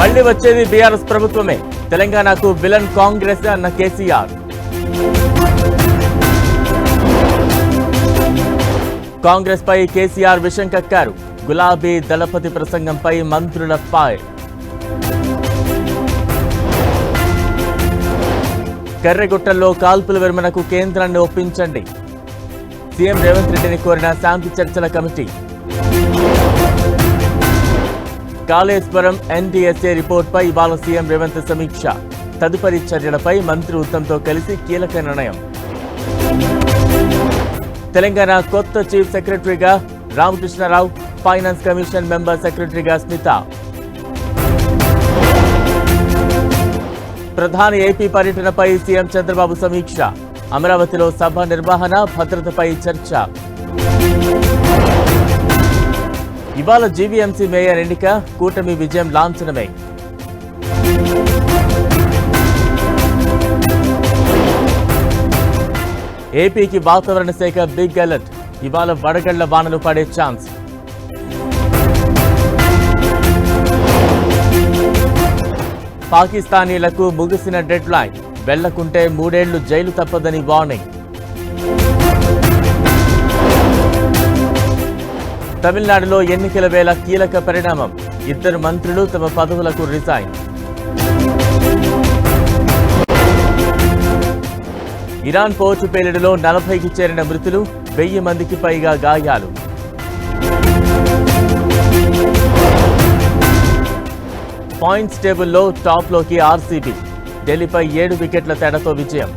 మళ్లీ వచ్చేది బీఆర్ఎస్ ప్రభుత్వమే, తెలంగాణకు విలన్ కాంగ్రెస్ అన్న కేసీఆర్. కాంగ్రెస్ పై కేసీఆర్ విషం కక్కారు. గులాబీ దళపతి ప్రసంగంపై మంత్రుల ఫైర్. కర్రెగుట్టల్లో కాల్పుల విరమణకు కేంద్రాన్ని ఒప్పించండి. సీఎం రేవంత్ రెడ్డిని కోరిన శాంతి చర్చల కమిటీ. కాళేశ్వరం ఎన్డీఎస్ఏ రిపోర్టుపై ఇవాళ సీఎం రేవంత్ సమీక్ష. తదుపరి చర్యలపై మంత్రి ఉత్తమ్తో కలిసి కీలక నిర్ణయం. తెలంగాణ కొత్త చీఫ్ సెక్రటరీగా రామకృష్ణరావు, ఫైనాన్స్ కమిషన్ మెంబర్ సెక్రటరీగా స్మిత. ప్రధాని ఏపీ పర్యటనపై సీఎం చంద్రబాబు సమీక్ష. అమరావతిలో సభ నిర్వహణ, భద్రతపై చర్చ. ఇవాళ జీవీఎంసీ మేయర్ ఎన్నిక, కూటమి విజయం లాంఛనమే. ఏపీకి వాతావరణ శాఖ బిగ్ అలర్ట్. ఇవాళ వడగళ్ల వానలు పడే ఛాన్స్. పాకిస్తానీలకు ముగిసిన డెడ్ లైన్. వెళ్లకుంటే 3 ఏళ్లు జైలు తప్పదని వార్నింగ్. తమిళనాడులో ఎన్నికల వేళ కీలక పరిణామం. 2 మంత్రులు తమ పదవులకు రిజైన్. ఇరాన్ పోర్టు పేలుడులో 40కి చేరిన మృతులు, 1000 మందికి పైగా గాయాలు. పాయింట్స్ టేబుల్లో టాప్లోకి ఆర్సీబీ. ఢిల్లీపై 7 వికెట్ల తేడాతో విజయం.